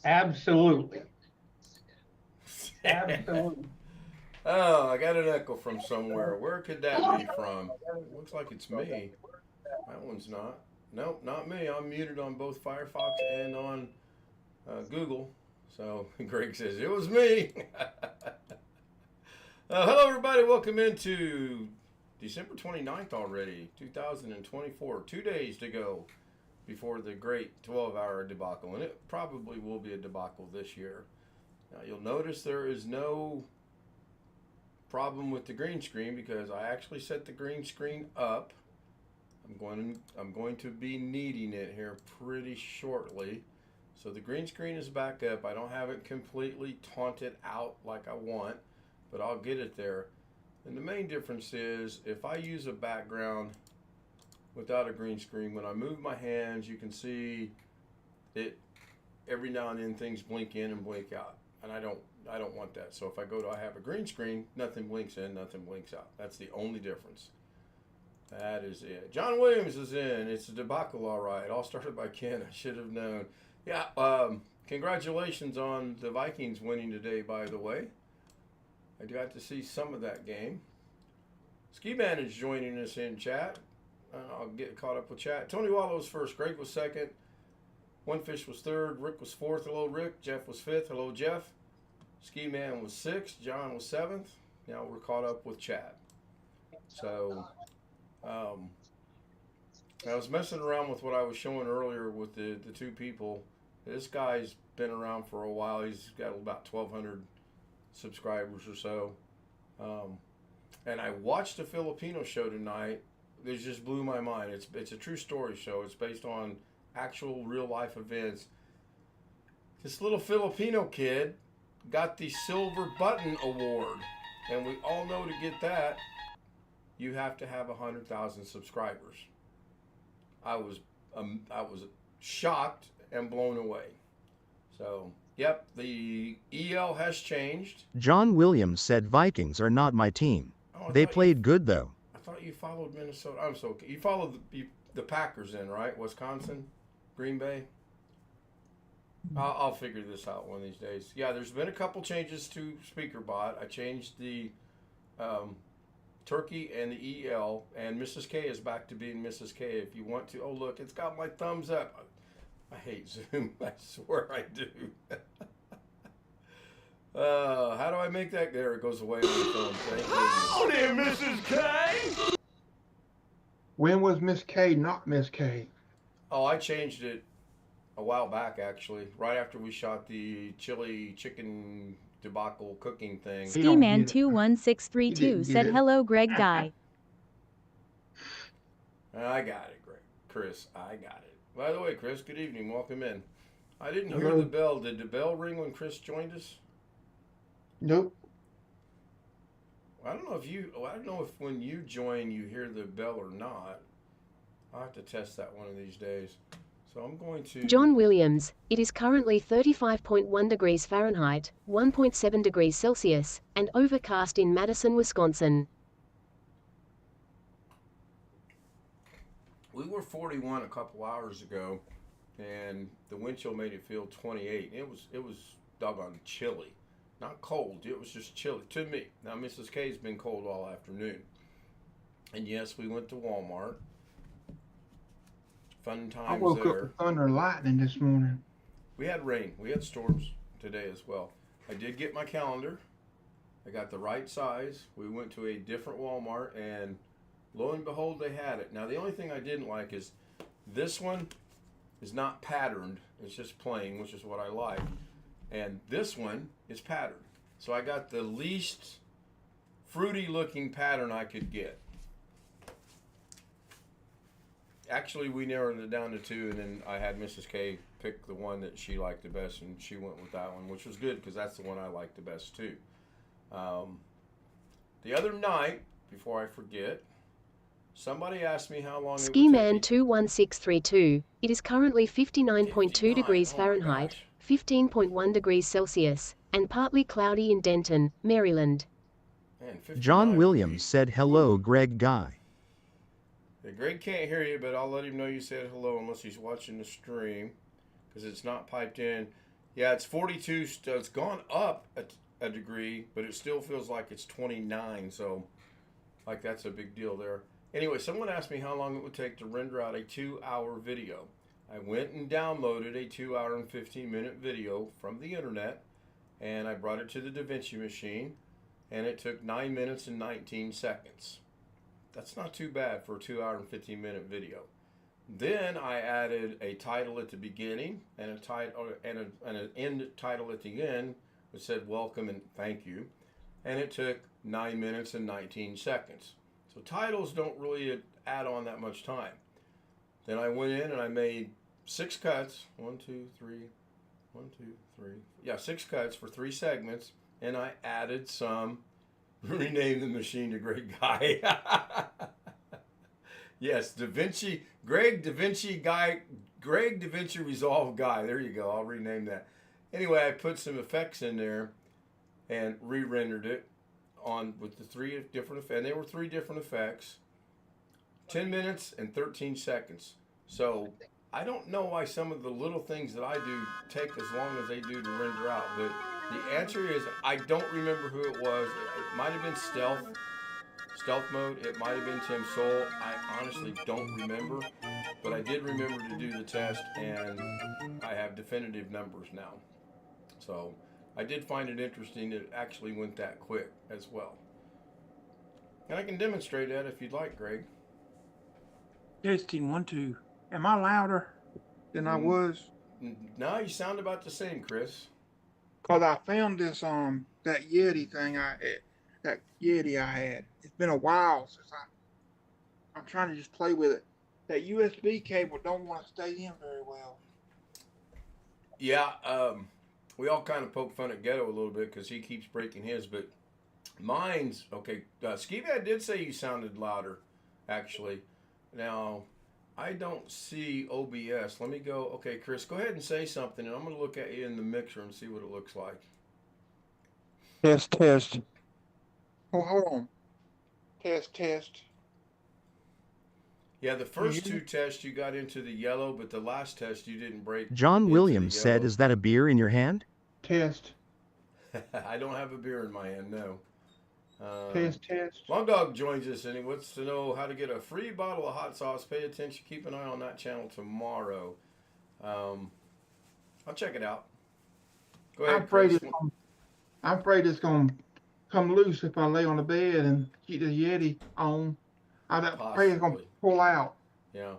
Absolutely. Absolutely. Oh, I got an echo from somewhere. Where could that be from? It looks like it's me. That one's not. Nope, not me. I'm muted on both Firefox and on Google. So Greg says it was me. Hello, everybody. Welcome into December 29th already, 2024. 2 days to go before the great 12-hour debacle. And it probably will be a debacle this year. Now, you'll notice there is no problem with the green screen because I actually set the green screen up. I'm going to be needing it here pretty shortly. So the green screen is back up. I don't have it completely taunted out like I want, but I'll get it there. And the main difference is if I use a background without a green screen, when I move my hands, you can see it every now and then things blink in and blink out. And I don't want that. So if I have a green screen, nothing blinks in, nothing blinks out. That's the only difference. That is it. John Williams is in. It's a debacle, all right. All started by Ken. I should have known. Yeah, congratulations on the Vikings winning today, by the way. I got to see some of that game. Ski Man is joining us in chat. I'll get caught up with chat. Tony Wallow was first. Greg was second. One Fish was third. Rick was fourth. Hello, Rick. Jeff was fifth. Hello, Jeff. Ski Man was sixth. John was seventh. Now we're caught up with chat. So, I was messing around with what I was showing earlier with the two people. This guy's been around for a while. He's got about 1,200 subscribers or so. And I watched a Filipino show tonight. It just blew my mind. It's a true story show. It's based on actual real life events. This little Filipino kid got the Silver Button Award. And we all know to get that, you have to have 100,000 subscribers. I was shocked and blown away. So, yep, the EL has changed. John Williams said Vikings are not my team. Oh, They played good though. I thought you followed Minnesota. I'm so you followed the Packers in, right? Wisconsin, Green Bay. I'll figure this out one of these days. Yeah, there's been a couple changes to SpeakerBot. I changed the Turkey and the EL, and Mrs. K is back to being Mrs. K. If you want to, oh look, it's got my thumbs up. I hate Zoom. I swear I do. How do I make that? There, it goes away on the phone. Thank you. Howdy, Mrs. K. When was Miss K not Miss K? Oh, I changed it a while back, actually, right after we shot the chili chicken debacle cooking thing. He don't get it. Skiman21632 He didn't said get it. hello Greg Guy. I got it, Greg. Chris, I got it. By the way, Chris, good evening. Welcome in. I didn't hear Hello. the bell. Did the bell ring when Chris joined us? Nope. I don't know if when you join you hear the bell or not. I'll have to test that one of these days. So I'm going to... John Williams, it is currently 35.1 degrees Fahrenheit, 1.7 degrees Celsius, and overcast in Madison, Wisconsin. We were 41 a couple hours ago, and the wind chill made it feel 28. It was doggone chilly. Not cold, it was just chilly to me. Now, Mrs. K's been cold all afternoon. And yes, we went to Walmart. Fun times I woke there. up with thunder and lightning this morning. We had rain. We had storms today as well. I did get my calendar. I got the right size. We went to a different Walmart, and lo and behold, they had it. Now, the only thing I didn't like is this one is not patterned. It's just plain, which is what I like. And this one is patterned. So I got the least fruity looking pattern I could get. Actually, we narrowed it down to two, and then I had Mrs. K pick the one that she liked the best, and she went with that one, which was good because that's the one I liked the best too. The other night, before I forget, somebody asked me how long it would take me. Skiman21632, it is currently 59.2 degrees Oh my Fahrenheit, gosh. 15.1 degrees Celsius, and partly cloudy in Denton, Maryland. Man, 59 John Williams degrees. said hello Greg Guy. Yeah, Greg can't hear you, but I'll let him know you said hello unless he's watching the stream because it's not piped in. Yeah, it's 42. It's gone up a degree, but it still feels like it's 29. So, like, that's a big deal there. Anyway, someone asked me how long it would take to render out a 2-hour video. I went and downloaded a 2 hour and 15-minute video from the internet, and I brought it to the DaVinci machine, and it took 9 minutes and 19 seconds. That's not too bad for a 2 hour and 15-minute video. Then I added a title at the beginning and a title and an end title at the end, which said welcome and thank you, and it took 9 minutes and 19 seconds. So titles don't really add on that much time. Then I went in and I made 6 cuts. 1, 2, 3, 1, 2, 3. Yeah, 6 cuts for 3 segments, and I added some. Renamed the machine to Greg Guy. Yes, DaVinci, Greg DaVinci Guy, Greg DaVinci Resolve Guy. There you go. I'll rename that. Anyway, I put some effects in there and re-rendered it on with the 3 different effects. And they were 3 different effects. 10 minutes and 13 seconds. So I don't know why some of the little things that I do take as long as they do to render out. But the answer is I don't remember who it was. It might have been Stealth mode. It might have been Tim Soul. I honestly don't remember, but I did remember to do the test, and I have definitive numbers now. So I did find it interesting that it actually went that quick as well. And I can demonstrate that if you'd like, Greg. Testing 1, 2. Am I louder than I was? No, you sound about the same, Chris. Cause I found this that Yeti thing that Yeti I had. It's been a while since I'm trying to just play with it. That USB cable don't want to stay in very well. Yeah, we all kind of poke fun at Ghetto a little bit because he keeps breaking his, but mine's okay. Ski Bad did say you sounded louder, actually. Now, I don't see OBS. Let me go. Okay, Chris, go ahead and say something, and I'm going to look at you in the mixer and see what it looks like. Test. Oh, hold on. Test. Yeah, the first 2 tests you got into the yellow, but the last test you didn't break. John into Williams the said, yellow. is that a beer in your hand? Test. I don't have a beer in my hand, no. Test. Long Dog joins us and he wants to know how to get a free bottle of hot sauce. Pay attention. Keep an eye on that channel tomorrow. I'll check it out. Go ahead, Chris. I'm afraid it's gonna come loose if I lay on the bed and keep the Yeti on. I'm afraid it's gonna pull out. Yeah.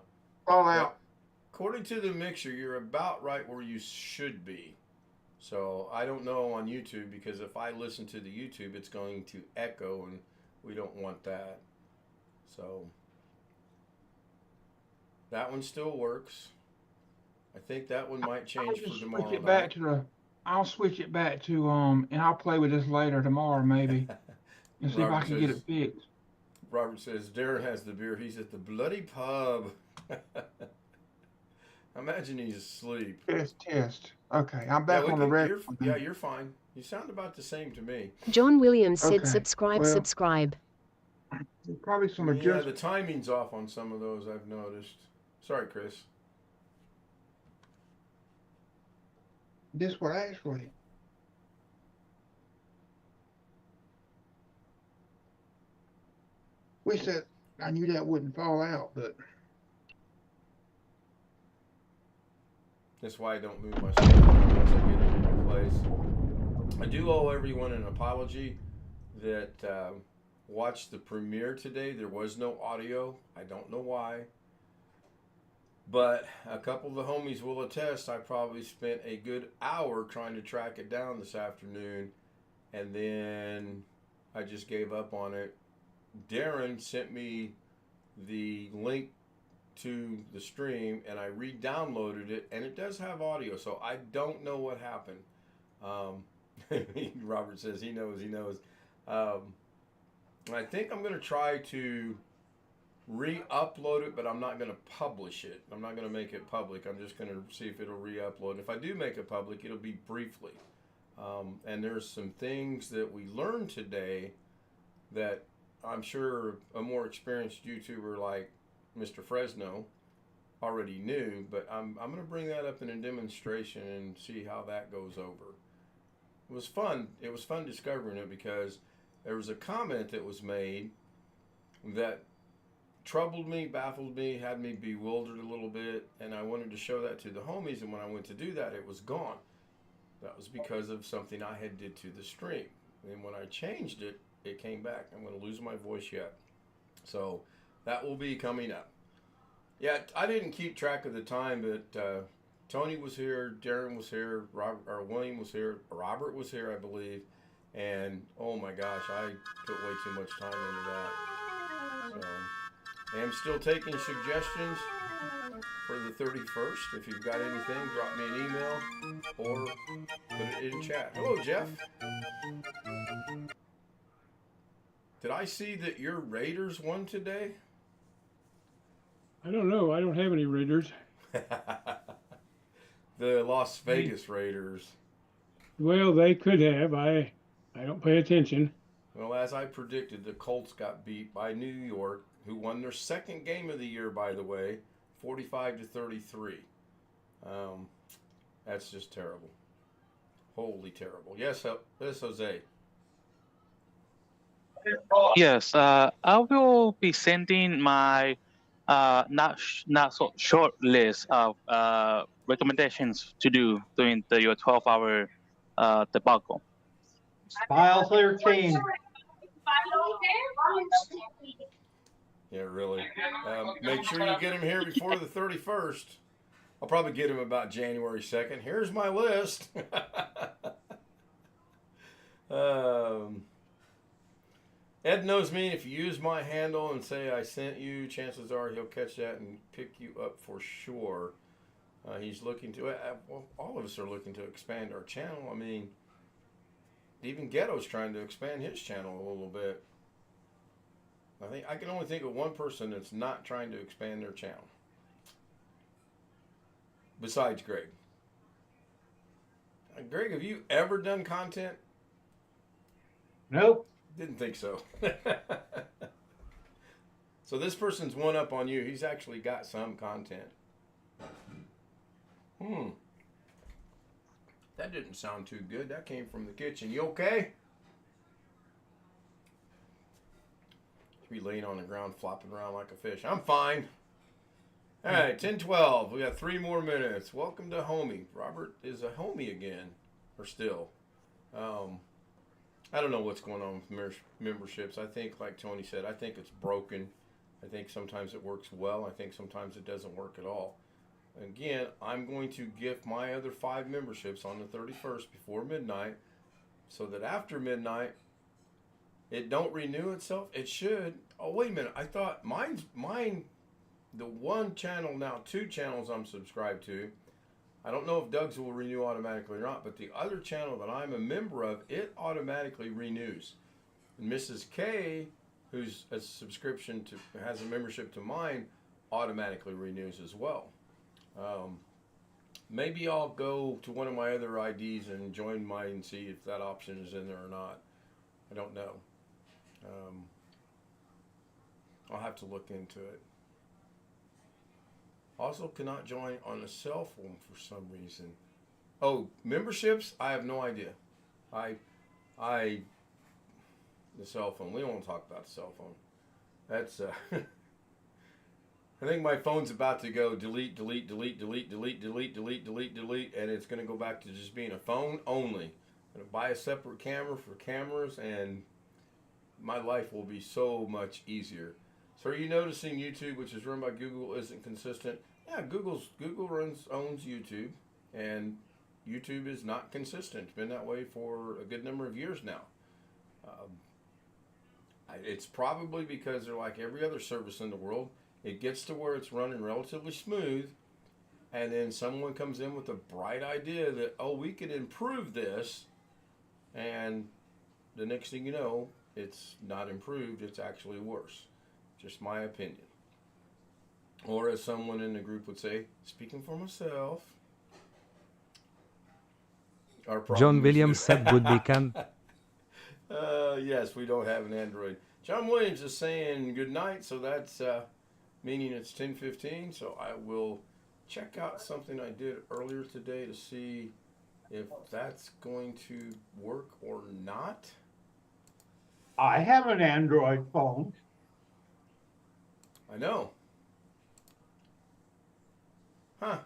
Fall Well, out. according to the mixer, you're about right where you should be. So I don't know on YouTube, because if I listen to the YouTube, it's going to echo, and we don't want that. So that one still works. I think that one might change for tomorrow night. I'll switch it back to and I'll play with this later tomorrow maybe and see if I can get it fixed. Robert says Darren has the beer. He's at the bloody pub. Imagine he's asleep. Test. Okay, I'm back on the record. Yeah, you're fine. You sound about the same to me. John Williams said Okay, subscribe. Probably some Yeah, adjustments. the timing's off on some of those, I've noticed. Sorry, Chris. This one actually. Wish that I knew that wouldn't fall out, but That's why I don't move my stuff once I get it into place. I do owe everyone an apology that watched the premiere today. There was no audio. I don't know why. But a couple of the homies will attest, I probably spent a good hour trying to track it down this afternoon, and then I just gave up on it. Darren sent me the link to the stream, and I re-downloaded it, and it does have audio, so I don't know what happened. Robert says he knows. I think I'm going to try to re-upload it, but I'm not going to publish it. I'm not going to make it public. I'm just going to see if it'll re-upload. If I do make it public, it'll be briefly. And there's some things that we learned today that I'm sure a more experienced YouTuber like Mr. Fresno already knew, but I'm going to bring that up in a demonstration and see how that goes over. It was fun. It was fun discovering it because there was a comment that was made that troubled me, baffled me, had me bewildered a little bit, and I wanted to show that to the homies, and when I went to do that, it was gone. That was because of something I had did to the stream. And when I changed it, it came back. I'm going to lose my voice yet. So that will be coming up. Yeah, I didn't keep track of the time, but Tony was here, Darren was here, William was here, Robert was here, I believe. And oh my gosh, I put way too much time into that. So I am still taking suggestions for the 31st. If you've got anything, drop me an email or put it in chat. Hello, Jeff. Did I see that your Raiders won today? I don't know. I don't have any Raiders. The Las Vegas Raiders. Well, they could have. I don't pay attention. Well, as I predicted, the Colts got beat by New York, who won their second game of the year, by the way, 45-33. That's just terrible. Wholly terrible. Yes, Jose. Yes, I will be sending my not so short list of recommendations to do during your 12-hour debacle. File 13. Yeah, really. Make sure you get him here before the 31st. I'll probably get him about January 2nd. Here's my list. Ed knows me. If you use my handle and say I sent you, chances are he'll catch that and pick you up for sure. He's looking to, well, all of us are looking to expand our channel. I mean, even Ghetto's trying to expand his channel a little bit. I can only think of one person that's not trying to expand their channel. Besides Greg. Greg, have you ever done content? Nope. Didn't think so. So this person's one up on you. He's actually got some content. That didn't sound too good. That came from the kitchen. You okay? Be laying on the ground, flopping around like a fish. I'm fine. All right, 10:12. We got 3 more minutes. Welcome to Homie. Robert is a homie again, or still. I don't know what's going on with memberships. I think, like Tony said, I think it's broken. I think sometimes it works well. I think sometimes it doesn't work at all. Again, I'm going to gift my other 5 memberships on the 31st before midnight, so that after midnight, it don't renew itself. It should. Oh, wait a minute. I thought mine, the one channel, now 2 channels I'm subscribed to. I don't know if Doug's will renew automatically or not, but the other channel that I'm a member of, it automatically renews. And Mrs. K, who's a subscription to, has a membership to mine, automatically renews as well. Maybe I'll go to one of my other IDs and join mine and see if that option is in there or not. I don't know. I'll have to look into it. Also cannot join on a cell phone for some reason. Oh, memberships? I have no idea. The cell phone. We don't want to talk about the cell phone. That's, I think my phone's about to go delete, and it's going to go back to just being a phone only. I'm going to buy a separate camera for cameras, and my life will be so much easier. So are you noticing YouTube, which is run by Google, isn't consistent? Yeah, Google owns YouTube, and YouTube is not consistent. It's been that way for a good number of years now. It's probably because they're like every other service in the world. It gets to where it's running relatively smooth, and then someone comes in with a bright idea that, oh, we could improve this, and the next thing you know, it's not improved, it's actually worse. Just my opinion. Or as someone in the group would say, speaking for myself. John Williams said would become. Yes, we don't have an Android. John Williams is saying good night, so that's meaning it's 10:15. So I will check out something I did earlier today to see if that's going to work or not. I have an Android phone. I know. Huh.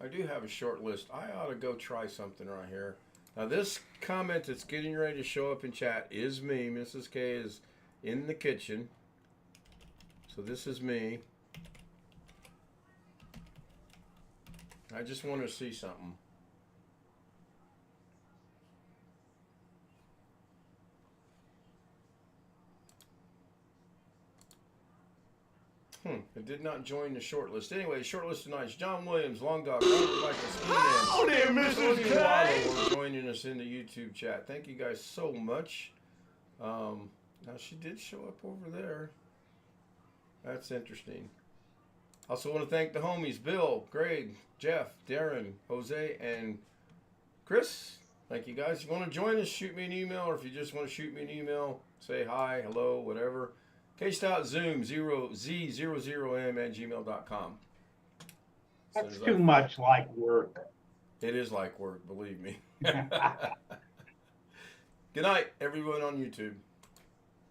I do have a short list. I ought to go try something right here. Now this comment that's getting ready to show up in chat is me. Mrs. K is in the kitchen. So this is me. I just want to see something. It did not join the short list. Anyway, short list tonight is John Williams, Long Dog, Robert Michael, Howdy, Mrs. K. for joining us in the YouTube chat. Thank you guys so much. Now she did show up over there. That's interesting. Also want to thank the homies, Bill, Greg, Jeff, Darren, Jose, and Chris. Thank you guys. If you want to join us, shoot me an email, or if you just want to shoot me an email, say hi, hello, whatever. K-Zoom00M@gmail.com. That's too much like work. It is like work, believe me. Good night, everyone on YouTube.